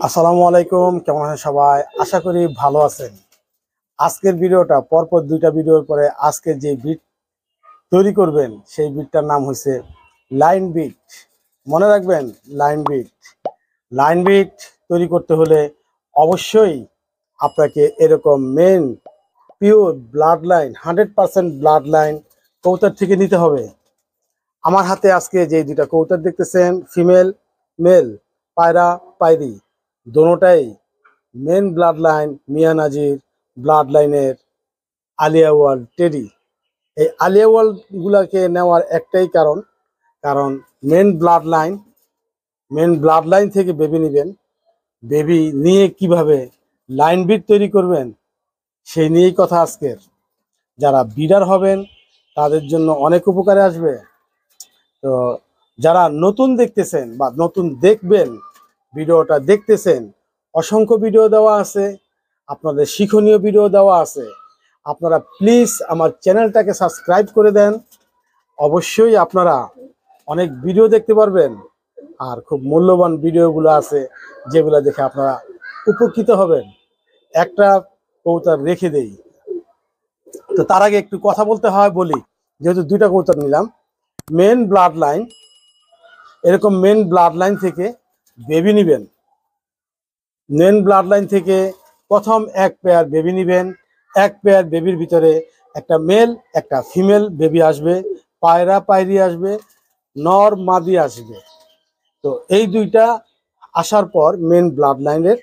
আসসালামু আলাইকুম, কেমন আছেন সবাই? আশা করি ভালো আছেন। আজকের ভিডিওটা পরপর দুইটা ভিডিওর পরে আজকে যে বিট তৈরি করবেন সেই বিটটার নাম হচ্ছে লাইন বিট। মনে রাখবেন, লাইন বিট। লাইন বিট তৈরি করতে হলে অবশ্যই আপনাকে এরকম মেন pure blood line 100% blood line কবুতর থেকে নিতে হবে। আমার হাতে আজকে যে দুইটা কবুতর দেখতেছেন, ফিমেল মেল পায়রা পায়রি, দোনোটাই মেন ব্লাড লাইন মিয়া নাজির ব্লাড লাইনের আলিয়া ওয়ার্ল্ড টেডি। এই আলিয়া ওয়ার্ল্ড গুলাকে নেওয়ার একটাই কারণ মেন ব্লাড লাইন থেকে বেবি নেবেন। বেবি নিয়ে কিভাবে লাইন বিট তৈরি করবেন সেই নিয়েই কথা আজকের। যারা বিডার হবেন তাদের জন্য অনেক উপকারে আসবে। তো যারা নতুন দেখতেছেন বা নতুন দেখবেন, ভিডিওটা দেখতেছেন, অসংখ্য ভিডিও দেওয়া আছে, আপনাদের শিক্ষণীয় ভিডিও দেওয়া আছে। আপনারা প্লিজ আমার চ্যানেলটাকে সাবস্ক্রাইব করে দেন। অবশ্যই আপনারা অনেক ভিডিও দেখতে পারবেন, আর খুব মূল্যবান ভিডিওগুলো আছে যেগুলো দেখে আপনারা উপকৃত হবেন। একটা কবুতর রেখে দেই, তো তার আগে একটু কথা বলতে হয় বলি। যেহেতু দুইটা কবুতর নিলাম, মেন ব্লাড লাইন, এরকম মেন ব্লাড লাইন থেকে বেবি নিবেন। মেন ব্লাড লাইন থেকে প্রথম এক পেয়ার বেবি নিবেন। এক পেয়ার বেবির ভিতরে একটা মেল একটা ফিমেল বেবি আসবে, পায়রা পায়রি আসবে, নর মাদি আসবে। তো এই দুইটা আসার পর মেন ব্লাড লাইনের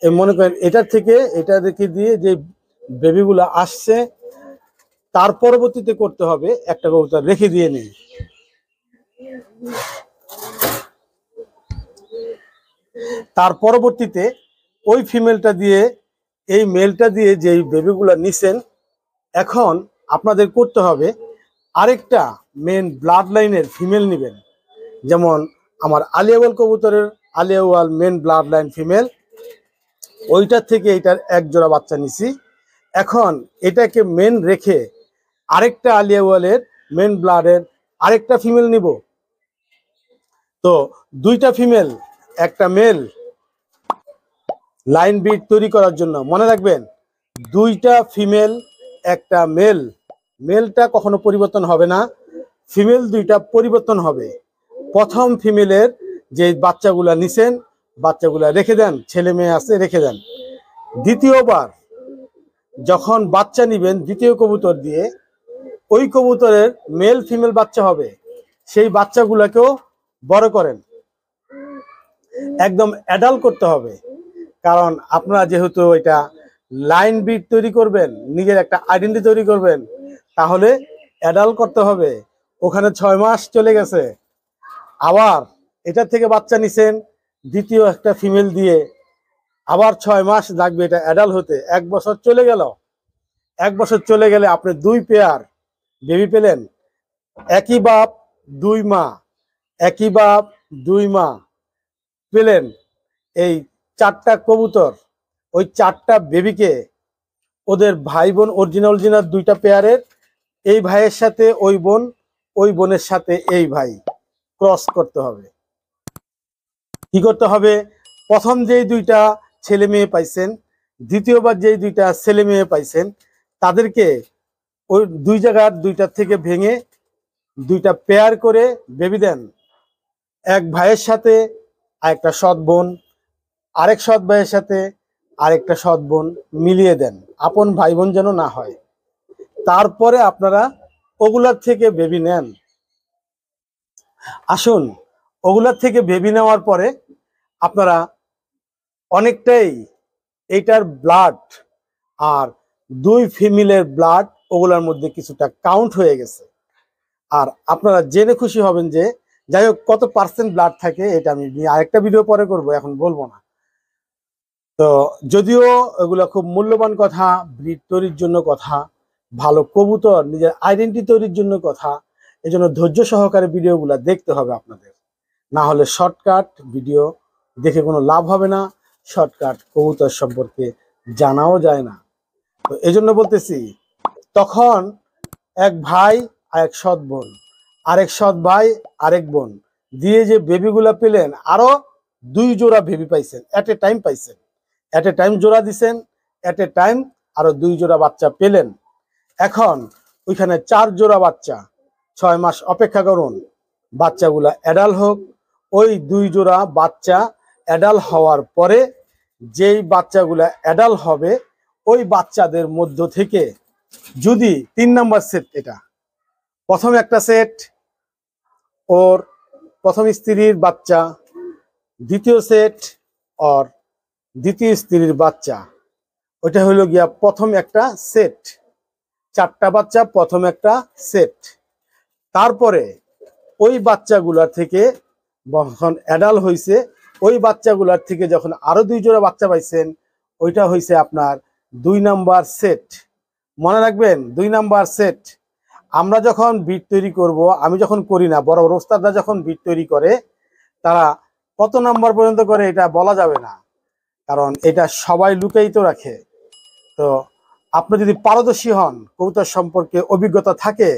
মনে করেন এটা রেখে দিয়ে যে বেবিগুলো আসছে, তার পরবর্তীতে করতে হবে একটা কবুতর রেখে দিয়ে নেই। তার পরবর্তীতে ওই ফিমেলটা দিয়ে এই মেলটা দিয়ে যে বেবিগুলা নিছেন, এখন আপনাদের করতে হবে আরেকটা মেন ব্লাড লাইনের ফিমেল নেবেন। যেমন আমার আলিয়াওয়াল কবুতরের আলিয়াওয়াল মেন ব্লাড লাইন ফিমেল, ওইটার থেকে এইটার এক জোড়া বাচ্চা নিছি। এখন এটাকে মেন রেখে আরেকটা আলিয়াওয়ালের মেন ব্লাডের আরেকটা ফিমেল নিব। তো দুইটা ফিমেল একটা মেল লাইন বিট তৈরি করার জন্য মনে রাখবেন, দুইটা ফিমেল একটা মেল। মেলটা কখনো পরিবর্তন হবে না, ফিমেল দুইটা পরিবর্তন হবে। প্রথম ফিমেলের যে বাচ্চাগুলা নিছেন, বাচ্চাগুলা রেখে দেন, ছেলে মেয়ে আছে রেখে দেন। দ্বিতীয়বার যখন বাচ্চা নিবেন দ্বিতীয় কবুতর দিয়ে, ওই কবুতরের মেল ফিমেল বাচ্চা হবে, সেই বাচ্চাগুলাকেও বড় করেন, একদম অ্যাডাল্ট করতে হবে। কারণ আপনারা যেহেতু এটা লাইন বিট তৈরি করবেন, নিজের একটা আইডেন্টি তৈরি করবেন, তাহলে অ্যাডাল্ট করতে হবে। ওখানে 6 মাস চলে গেছে, আবার এটা থেকে বাচ্চা নিছেন দ্বিতীয় একটা ফিমেল দিয়ে, আবার 6 মাস লাগবে এটা অ্যাডাল্ট হতে। 1 বছর চলে গেল। 1 বছর চলে গেলে আপনি 2 পেয়ার বেবি পেলেন। একই বাপ 2 মা, একই বাপ 2 মা পেলেন। এই 4টা কবুতর, ওই 4টা বেবিকে ওদের ভাই বোন অরিজিনাল 2টা পেয়ারের, এই ভাইয়ের সাথে ওই বোন, ওই বোনের সাথে এই ভাই ক্রস করতে হবে। কি করতে হবে? প্রথম যেই 2টা ছেলে মেয়ে পাইছেন, দ্বিতীয়বার যেই 2টা ছেলে মেয়ে পাইছেন, তাদেরকে ওই 2 জায়গার 2টার থেকে ভেঙে 2টা পেয়ার করে বেবি দেন। এক ভাইয়ের সাথে আরেকটা সৎ বোন, আরেক সৎ ভাইয়ের সাথে আরেকটা সৎ বোন মিলিয়ে দেন, আপন ভাই বোন যেন না হয়। তারপরে আপনারা ওগুলার থেকে বেবি নেন। আসুন, ওগুলার থেকে বেবি নেওয়ার পরে আপনারা অনেকটাই এইটার ব্লাড আর 2 ফিমেলের ব্লাড ওগুলার মধ্যে কিছুটা কাউন্ট হয়ে গেছে। আর আপনারা জেনে খুশি হবেন যে, যাই হোক, কত পার্সেন্ট ব্লাড থাকে এটা আমি আরেকটা ভিডিও পরে করব, এখন বলবো না। তো যদিও এগুলো খুব মূল্যবান কথা, ব্রিড তৈরির জন্য কথা, ভালো কবুতর নিজের আইডেন্টি তৈরির জন্য কথা, এজন্য ধৈর্য সহকারে ভিডিওগুলো দেখতে হবে আপনাদের। না হলে শর্টকাট ভিডিও দেখে কোনো লাভ হবে না, শর্টকাট কবুতর সম্পর্কে জানাও যায় না। তো এজন্য বলতেছি, তখন এক ভাই আর এক সৎ বোন, আরেক সৎ ভাই আরেক বোন দিয়ে যে বেবিগুলা পেলেন, আরো 2 জোড়া বেবি পাইছেন, এট এ টাইম পাইছেন, এট এ টাইম জোড়া দিছেন, এট এ টাইম আরো 2 জোড়া বাচ্চা পেলেন। এখন ওইখানে 4 জোড়া বাচ্চা, 6 মাস অপেক্ষা করুন, বাচ্চাগুলা অ্যাডাল্ট হোক। ওই 2 জোড়া বাচ্চা অ্যাডাল্ট হওয়ার পরে যেই বাচ্চাগুলা অ্যাডাল্ট হবে, ওই বাচ্চাদের মধ্য থেকে যদি 3 নাম্বার সেট, এটা প্রথম একটা সেট ওর প্রথম স্ত্রীর বাচ্চা, দ্বিতীয় সেট ওর দ্বিতীয় স্ত্রীর বাচ্চা, ওইটা হলো গিয়া প্রথম একটা সেট, 4টা বাচ্চা প্রথম একটা সেট। তারপরে ওই বাচ্চাগুলার থেকে যখন অ্যাডাল্ট হয়েছে, ওই বাচ্চাগুলার থেকে যখন আরো 2 জোড়া বাচ্চা পাইছেন, ওইটা হয়েছে আপনার 2 নাম্বার সেট। মনে রাখবেন 2 নাম্বার সেট। আমরা যখন বিট তৈরি করব, আমি যখন করি না, বড় বড় ওস্তাদরা যখন বিট তৈরি করে, তারা কত নাম্বার পর্যন্ত করে এটা বলা যাবে না, কারণ এটা সবাই লুকায়িত রাখে। তো আপনি যদি পারদর্শী হন, কবুতর সম্পর্কে অভিজ্ঞতা থাকে,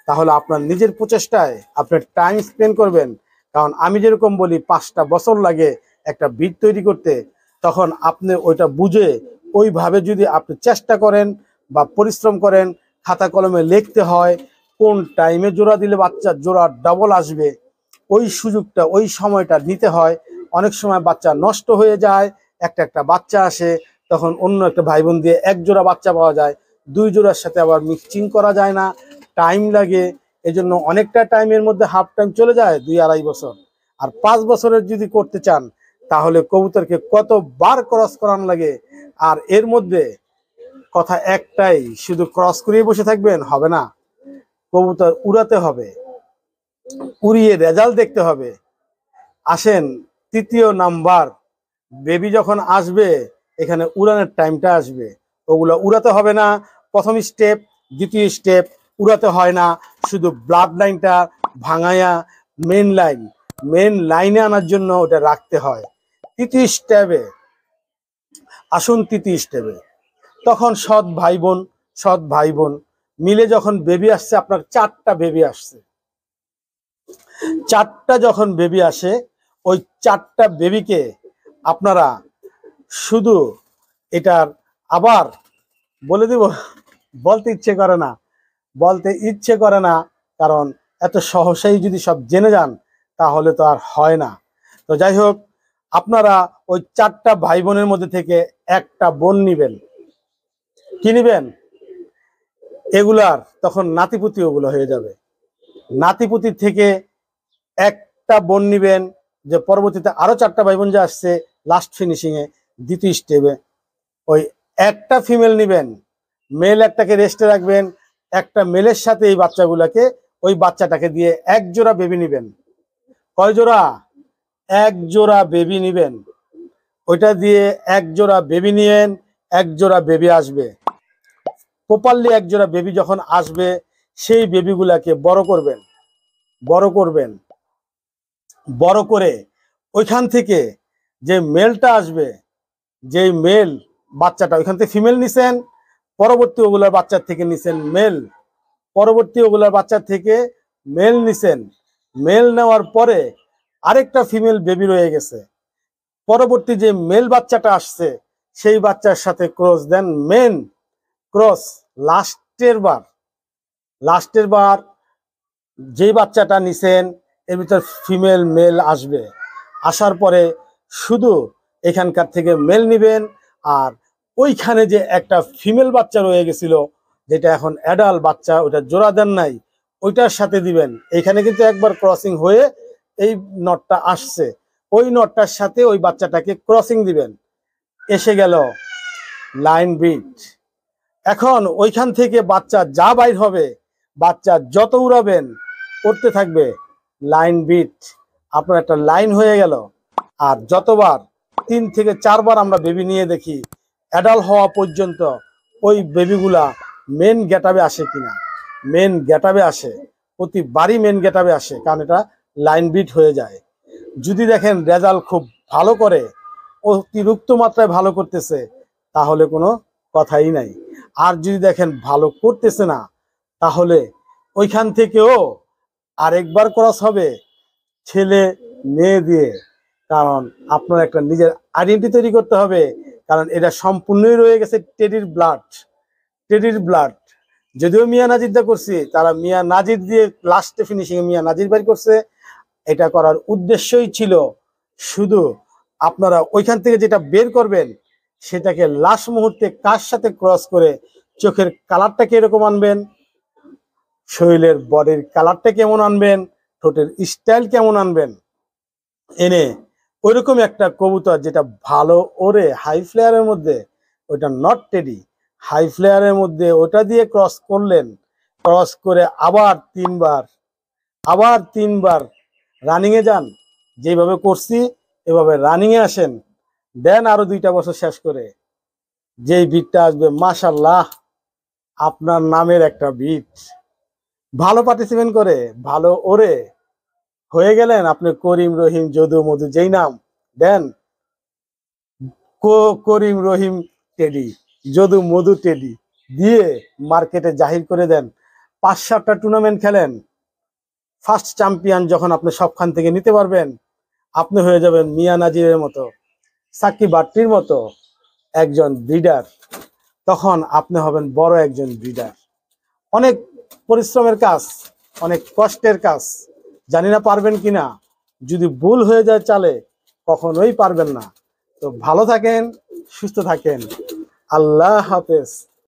তাহলে আপনার নিজের প্রচেষ্টায় আপনার টাইম স্পেন্ড করবেন। কারণ আমি যেরকম বলি 5টা বছর লাগে একটা বিট তৈরি করতে, তখন আপনি ওইটা বুঝে ওইভাবে যদি আপনি চেষ্টা করেন বা পরিশ্রম করেন, খাতা কলমে লিখতে হয় কোন টাইমে জোড়া দিলে বাচ্চা জোড়া ডাবল আসবে, ওই সুযোগটা ওই সময়টা নিতে হয়। অনেক সময় বাচ্চা নষ্ট হয়ে যায়, একটা একটা বাচ্চা আসে, তখন অন্য একটা ভাই বোন দিয়ে 1 জোড়া বাচ্চা পাওয়া যায়, 2 জোড়ার সাথে আবার মিক্সিং করা যায় না, টাইম লাগে। এজন্য অনেকটা টাইমের মধ্যে হাফ টাইম চলে যায় 2-2.5 বছর। আর 5 বছরের যদি করতে চান, তাহলে কবুতরকে কতবার ক্রস করানো লাগে। আর এর মধ্যে কথা একটাই, শুধু ক্রস করিয়ে বসে থাকবেন হবে না, কবুতর উড়াতে হবে, উড়িয়ে রেজাল্ট দেখতে হবে। আসেন 3য় নাম্বার, বেবি যখন আসবে, এখানে উড়ানোর টাইমটা আসবে, ওগুলো উড়াতে হবে না। প্রথম স্টেপ, দ্বিতীয় স্টেপ উড়াতে হয় না, শুধু ব্লাড লাইনটা ভাঙায়া মেন লাইনে আনার জন্য ওটা রাখতে হয়। 3য় স্টেপে আসুন, 3য় স্টেপে তখন সৎ ভাই বোন মিলে যখন বেবি আসছে, আপনার 4টা বেবি আসছে, 4টা যখন বেবি আসে, ওই 4টা বেবিকে আপনারা শুধু এটার আবার বলে দিব, বলতে ইচ্ছে করে না, কারণ এত সহসাই যদি সব জেনে যান তাহলে তো আর হয় না। তো যাই হোক, আপনারা ওই 4টা ভাই বোনের মধ্যে থেকে একটা বোন নিবেন। কি নিবেন? এগুলার তখন নাতিপুতি ওগুলো হয়ে যাবে। নাতিপুতির থেকে একটা বোন নিবেন, যে পরবর্তীতে আরো 4টা ভাই বোন যে আসছে লাস্ট ফিনিশিং এ, 2য় স্টেপে, ওই একটা ফিমেল নিবেন, মেল একটাকে রেস্টে রাখবেন, একটা মেলের সাথে এই বাচ্চাগুলাকে, ওই বাচ্চাটাকে দিয়ে 1 জোড়া বেবি নিবেন। কয় জোড়া? 1 জোড়া বেবি নিবেন। ওইটা দিয়ে 1 জোড়া বেবি নিয়েন, 1 জোড়া বেবি আসবে। প্রপারলি 1 জোড়া বেবি যখন আসবে, সেই বেবিগুলাকে বড় করবেন, বড় করে ওইখান থেকে যে মেলটা আসবে, যেই মেল বাচ্চাটা, ওইখান থেকে ফিমেল নিছেন, পরবর্তী ওগুলার বাচ্চার থেকে নিছেন মেল, পরবর্তী ওগুলার বাচ্চার থেকে মেল নিছেন, মেল নেওয়ার পরে আরেকটা ফিমেল বেবি রয়ে গেছে, পরবর্তী যে মেল বাচ্চাটা আসছে সেই বাচ্চার সাথে ক্রস দেন, মেন ক্রস। লাস্টের বার যেই বাচ্চাটা নিছেন, এর ভিতর ফিমেল মেল আসবে, আসার পরে শুধু এখানকার থেকে মেল নিবেন, আর ওইখানে যে একটা ফিমেল বাচ্চা রয়ে গেছিল, যেটা এখন অ্যাডাল্ট বাচ্চা, ওটা জোড়া দেন নাই, ওইটার সাথে দিবেন। এখানে কিন্তু একবার ক্রসিং হয়ে এই নটটা আসছে, ওই নটটার সাথে ওই বাচ্চাটাকে ক্রসিং দিবেন, এসে গেল লাইন বিট। এখন ওইখান থেকে বাচ্চা যা বাইর হবে, বাচ্চা যত উড়াবেন করতে থাকবে লাইন বিট, আপনার একটা লাইন হয়ে গেল। আর যতবার 3 থেকে 4 বার আমরা বেবি নিয়ে দেখি, অ্যাডাল্ট হওয়া পর্যন্ত ওই বেবিগুলা মেন গেটআপে আসে কিনা। মেন গেটআপে আসে, প্রতিবারই মেন গেটআপে আসে, কারণ এটা লাইন বিট হয়ে যায়। যদি দেখেন রেজাল্ট খুব ভালো করে, অতিরিক্ত মাত্রায় ভালো করতেছে, তাহলে কোনো কথাই নাই। আর যদি দেখেন ভালো করতেছে না, তাহলে ওইখান থেকেও আরেকবার ক্রস হবে ছেলে মেয়ে দিয়ে, কারণ আপনার একটা নিজের আইডেন্টি তৈরি করতে হবে, কারণ এটা সম্পূর্ণই রয়ে গেছে টেডির ব্লাড। যদিও মিয়া নাজিরদা করছি, তারা মিয়া নাজির দিয়ে লাস্টে ফিনিশিং মিয়া নাজির বাড়ি করছে। এটা করার উদ্দেশ্যই ছিল শুধু আপনারা ওইখান থেকে যেটা বের করবেন সেটাকে লাস্ট মুহূর্তে কার সাথে ক্রস করে চোখের কালারটা কিরকম আনবেন, শরীরের বডির কালারটা কেমন আনবেন, ঠোঁটের স্টাইল কেমন আনবেন, এনে ওইরকম একটা কবুতর যেটা ভালো ওরে হাই ফ্লেয়ারের মধ্যে, ওইটা নট টেডি, হাই ফ্লেয়ারের মধ্যে ওটা দিয়ে ক্রস করলেন, ক্রস করে আবার তিনবার রানিং এ যান, যেভাবে করছি এভাবে রানিং এ আসেন, দেন আরো 2টা বছর শেষ করে যেই বিটটা আসবে মাশাল্লাহ আপনার নামের একটা বিট, ভালো পার্টিসিপেন্ট করে ভালো ওরে হয়ে গেলেন আপনি করিম রহিম যদু মধু যেই নাম দেন, করিম রহিম টেডি, যদু মধু টেডি দিয়ে মার্কেটে জাহির করে দেন। 5-7টা টুর্নামেন্ট খেলেন, ফার্স্ট চ্যাম্পিয়ন যখন আপনি সবখান থেকে নিতে পারবেন, আপনি হয়ে যাবেন মিয়া নাজিরের মতো, সাকিব বাট্টির মতো একজন ব্রিডার। তখন আপনি হবেন বড় একজন ব্রিডার। অনেক পরিশ্রমের কাজ, অনেক কষ্টের কাজ, জানি না পারবেন কিনা, যদি ভুল হয়ে যায় চালে কখনোই পারবেন না। তো ভালো থাকেন, সুস্থ থাকেন, আল্লাহ হাফেজ।